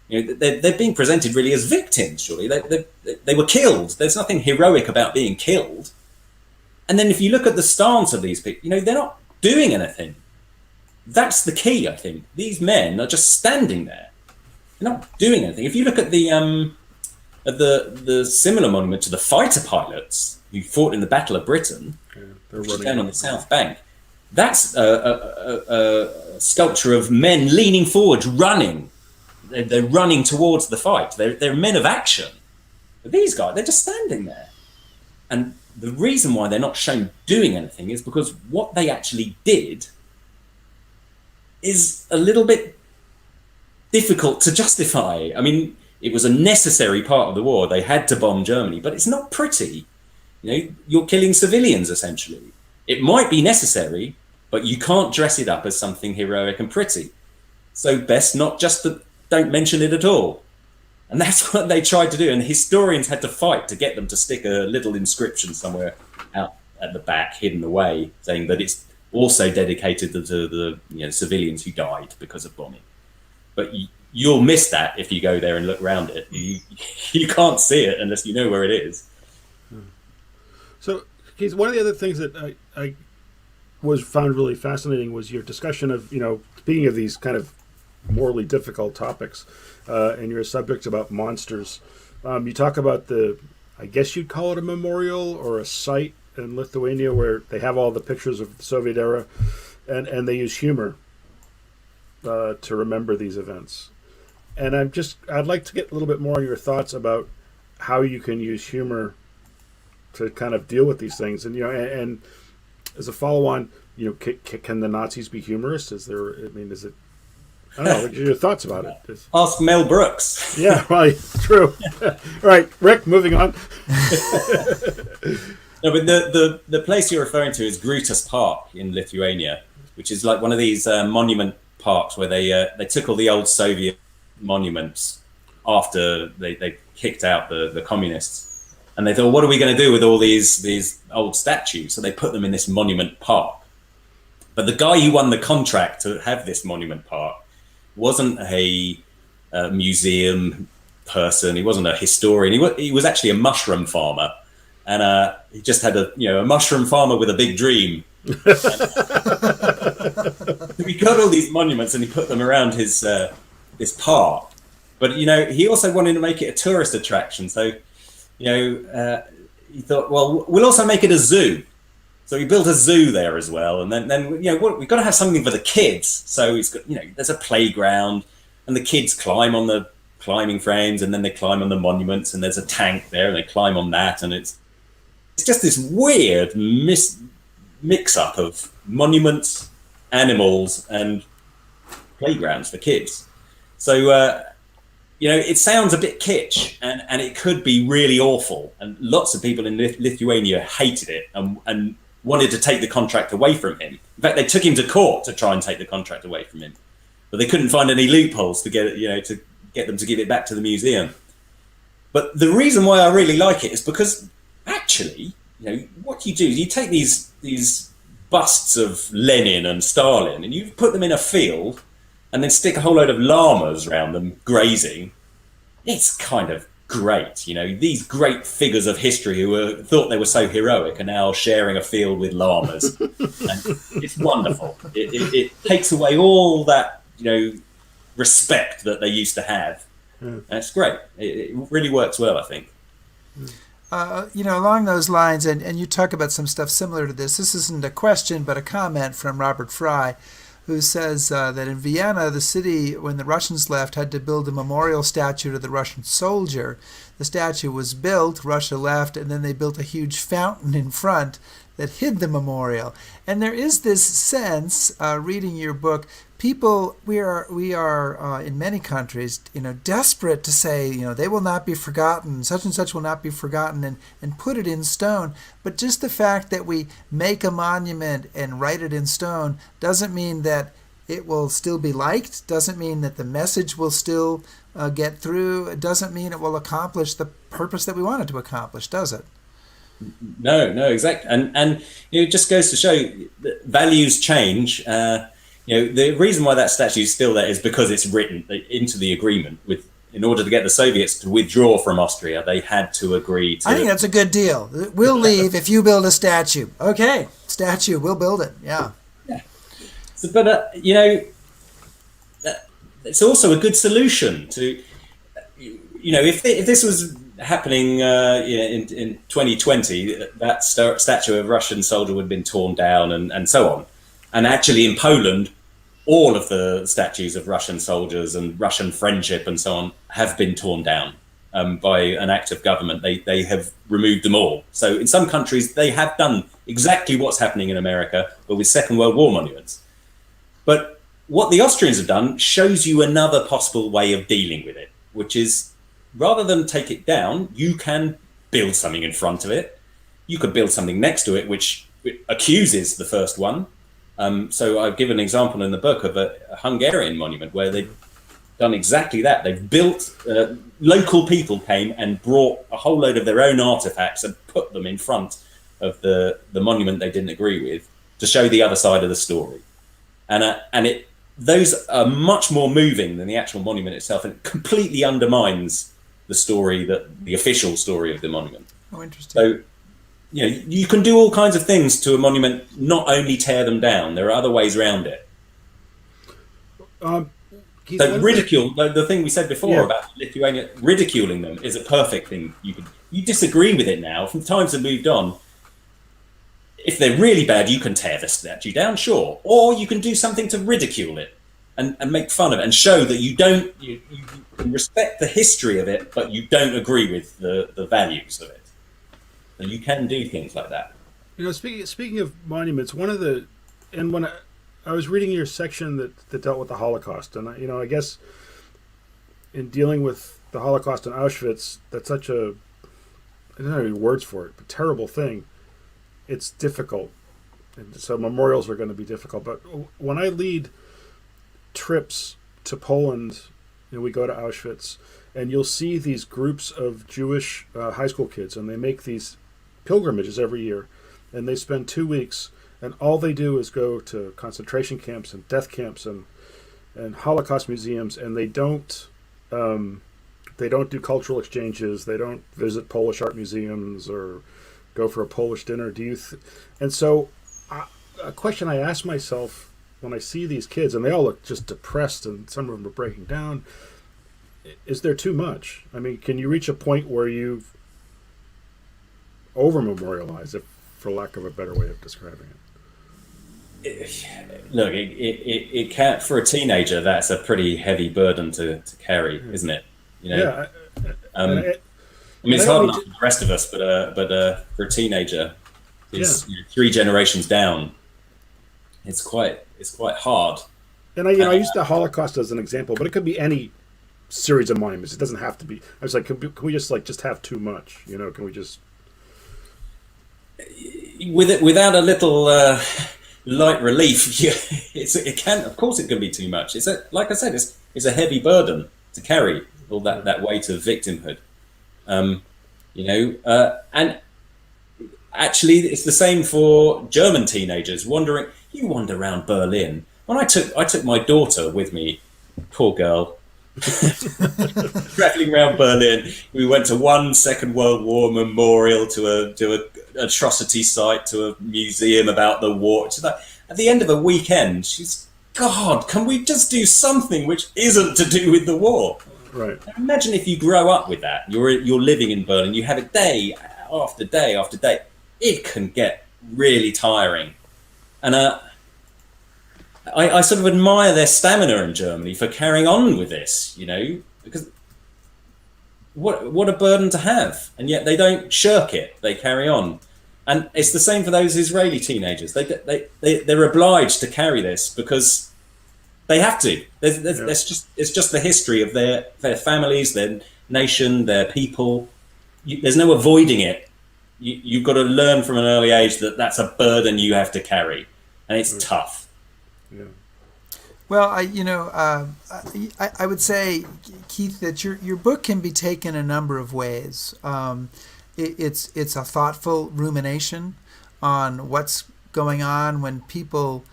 They're being presented really as victims, surely. They were killed. There's nothing heroic about being killed. And then if you look at the stance of these people, they're not doing anything. That's the key, I think. These men are just standing there. They're not doing anything. If you look at the similar monument to the fighter pilots who fought in the Battle of Britain, which is down on the South Bank, that's a sculpture of men leaning forward, running. They're running towards the fight. They're men of action. But these guys, they're just standing there. And the reason why they're not shown doing anything is because what they actually did is a little bit difficult to justify. It was a necessary part of the war. They had to bomb Germany, but it's not pretty. You're killing civilians, essentially. It might be necessary, but you can't dress it up as something heroic and pretty. So best not just to don't mention it at all. And that's what they tried to do. And historians had to fight to get them to stick a little inscription somewhere out at the back, hidden away, saying that it's also dedicated to the civilians who died because of bombing. But you'll miss that if you go there and look around it. You can't see it unless you know where it is. So, Keith, one of the other things that I found really fascinating was your discussion of, speaking of these kind of morally difficult topics, and your subjects about monsters. You talk about I guess you'd call it a memorial or a site in Lithuania where they have all the pictures of the Soviet era, and they use humor to remember these events. And I'd like to get a little bit more on your thoughts about how you can use humor to kind of deal with these things. And and as a follow-on, can the Nazis be humorous? Is it? I don't know. What are your thoughts about it? Ask Mel Brooks. Yeah, right. True. Right, Rick. Moving on. No, but the place you're referring to is Grutus Park in Lithuania, which is like one of these monument parks where they took all the old Soviet monuments after they kicked out the communists, and they thought, what are we going to do with all these old statues? So they put them in this monument park. But the guy who won the contract to have this monument park wasn't a museum person. He wasn't a historian. He was actually a mushroom farmer, and he just had a mushroom farmer with a big dream. He got all these monuments and he put them around his park. But he also wanted to make it a tourist attraction. So he thought, well, we'll also make it a zoo. So he built a zoo there as well, and then we've got to have something for the kids. So he's got there's a playground, and the kids climb on the climbing frames, and then they climb on the monuments, and there's a tank there, and they climb on that, and it's just this weird mix up of monuments, animals, and playgrounds for kids. So it sounds a bit kitsch, and it could be really awful, and lots of people in Lithuania hated it and wanted to take the contract away from him. In fact, they took him to court to try and take the contract away from him, but they couldn't find any loopholes to get to get them to give it back to the museum. But the reason why I really like it is because actually what you do is you take these busts of Lenin and Stalin and you put them in a field and then stick a whole load of llamas around them grazing. It's kind of great, these great figures of history who thought they were so heroic are now sharing a field with llamas. And it's wonderful. It takes away all that, respect that they used to have. And it's great. It really works well, I think. Along those lines, and you talk about some stuff similar to this. This isn't a question, but a comment from Robert Fry, who says that in Vienna, the city, when the Russians left, had to build a memorial statue to the Russian soldier. The statue was built, Russia left, and then they built a huge fountain in front that hid the memorial. And there is this sense, reading your book, people, we are in many countries, desperate to say, they will not be forgotten, such and such will not be forgotten, and put it in stone. But just the fact that we make a monument and write it in stone doesn't mean that it will still be liked, doesn't mean that the message will still get through, it doesn't mean it will accomplish the purpose that we want it to accomplish, does it? No, exactly. And it just goes to show that values change. The reason why that statue is still there is because it's written into the agreement. In order to get the Soviets to withdraw from Austria, they had to agree to... I think that's a good deal. We'll leave if you build a statue. Okay, statue, we'll build it. Yeah. So, but, it's also a good solution to... if this was happening in 2020, that statue of a Russian soldier would have been torn down and so on. And actually in Poland, all of the statues of Russian soldiers and Russian friendship and so on have been torn down by an act of government. They have removed them all. So in some countries, they have done exactly what's happening in America, but with Second World War monuments. But what the Austrians have done shows you another possible way of dealing with it, which is rather than take it down, you can build something in front of it. You could build something next to it, which accuses the first one. So I've given an example in the book of a Hungarian monument where they've done exactly that. They've built, local people came and brought a whole load of their own artifacts and put them in front of the monument they didn't agree with to show the other side of the story. And those are much more moving than the actual monument itself, and it completely undermines the story, the official story of the monument. Oh, interesting. So, you can do all kinds of things to a monument, not only tear them down. There are other ways around it. Keith, So ridicule, the thing we said before about Lithuania, ridiculing them is a perfect thing. You disagree with it now. From times have moved on. If they're really bad, you can tear the statue down, sure. Or you can do something to ridicule it and make fun of it and show that you can respect the history of it, but you don't agree with the values of it. So you can do things like that. Speaking of monuments, when I was reading your section that dealt with the Holocaust, and I guess in dealing with the Holocaust in Auschwitz, that's such I don't have any words for it, but terrible thing. It's difficult, and so memorials are going to be difficult. But when I lead trips to Poland, we go to Auschwitz, and you'll see these groups of Jewish high school kids, and they make these pilgrimages every year, and they spend 2 weeks, and all they do is go to concentration camps and death camps and Holocaust museums, and they don't do cultural exchanges. They don't visit Polish art museums or go for a Polish dinner. And so a question I ask myself when I see these kids, and they all look just depressed, and some of them are breaking down, is there too much? I mean, can you reach a point where you've over-memorialize it, for lack of a better way of describing it? Look, it can't, for a teenager, that's a pretty heavy burden to carry, isn't it? It's hard enough for the rest of us, but for a teenager, it's 3 generations down. It's quite hard. And I used the Holocaust as an example, but it could be any series of monuments. It doesn't have to be. I was like, can we just have too much? Can we just? Without a little light relief, it can. Of course, it can be too much. Like I said, it's a heavy burden to carry, all that weight of victimhood. And actually, it's the same for German teenagers wandering. You wander around Berlin. When I took my daughter with me, poor girl, traveling around Berlin. We went to one Second World War memorial, to a atrocity site, to a museum about the war. So that, at the end of a weekend, she's, God, can we just do something which isn't to do with the war? Right. Imagine if you grow up with that. You're living in Berlin. You have it day after day after day. It can get really tiring. And I sort of admire their stamina in Germany for carrying on with this, you know, because what a burden to have, and yet they don't shirk it. They carry on, and it's the same for those Israeli teenagers. They're obliged to carry this because they have to. It's just the history of their families, their nation, their people. There's no avoiding it. You've got to learn from an early age that that's a burden you have to carry, and it's tough. Yeah. Well, I would say, Keith, that your book can be taken a number of ways. It's a thoughtful rumination on what's going on when people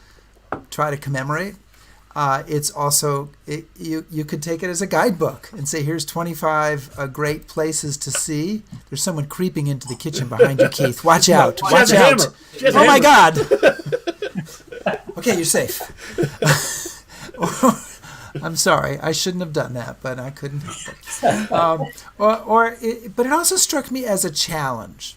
try to commemorate. It's also, you could take it as a guidebook and say, here's 25 great places to see. There's someone creeping into the kitchen behind you, Keith. Watch out. Watch out. Oh, my God. Okay, you're safe. I'm sorry, I shouldn't have done that, but I couldn't help it. But it also struck me as a challenge.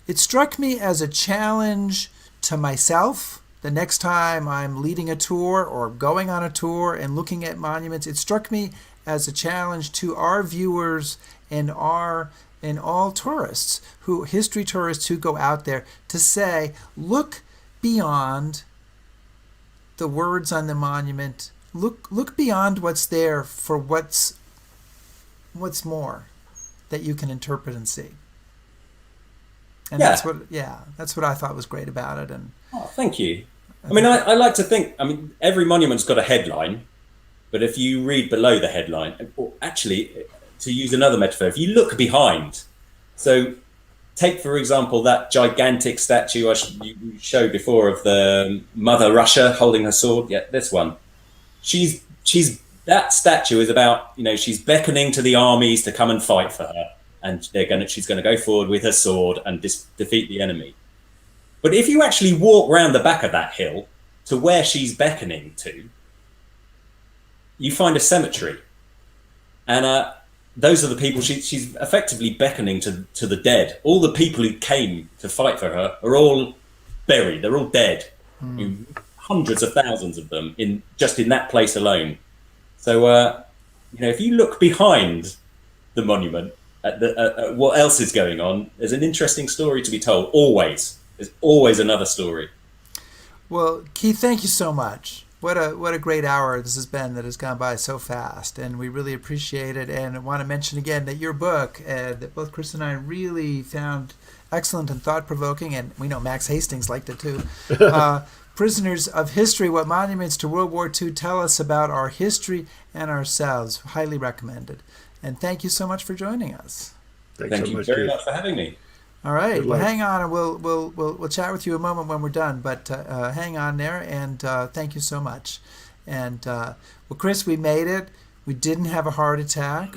It struck me as a challenge to myself. The next time I'm leading a tour or going on a tour and looking at monuments, it struck me as a challenge to our viewers and all tourists, history tourists who go out there, to say, look beyond the words on the monument. Look beyond what's there for what's more that you can interpret and see. And that's what I thought was great about it. And thank you. I mean, I like to think, every monument's got a headline, but if you read below the headline, or actually, to use another metaphor, if you look behind, so take, for example, that gigantic statue you showed before of the Mother Russia holding her sword. Yeah, this one. That statue is about, she's beckoning to the armies to come and fight for her, and she's going to go forward with her sword and defeat the enemy. But if you actually walk round the back of that hill to where she's beckoning to, you find a cemetery, and those are the people she's effectively beckoning to the dead. All the people who came to fight for her are all buried. They're all dead. Hundreds of thousands of them in that place alone. So, if you look behind the monument at what else is going on, there's an interesting story to be told. There's always another story. Well, Keith, thank you so much. What a great hour this has been that has gone by so fast, and we really appreciate it. And I want to mention again that your book, that both Chris and I really found excellent and thought-provoking, and we know Max Hastings liked it too. Prisoners of History, What Monuments to World War II Tell Us About Our History and Ourselves. Highly recommended. And thank you so much for joining us. Thank you very much for having me. All right. Well, hang on, and we'll chat with you a moment when we're done. But hang on there, and thank you so much. And Chris, we made it. We didn't have a heart attack.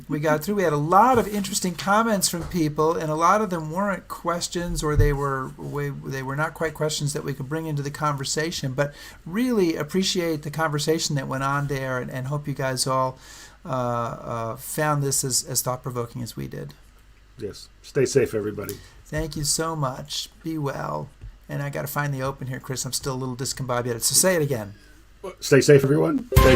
We got through. We had a lot of interesting comments from people, and a lot of them weren't questions, or they were not quite questions that we could bring into the conversation. But really appreciate the conversation that went on there, and hope you guys all found this as thought-provoking as we did. Yes. Stay safe, everybody. Thank you so much. Be well. And I got to find the open here, Chris. I'm still a little discombobulated. So say it again. Stay safe, everyone. Stay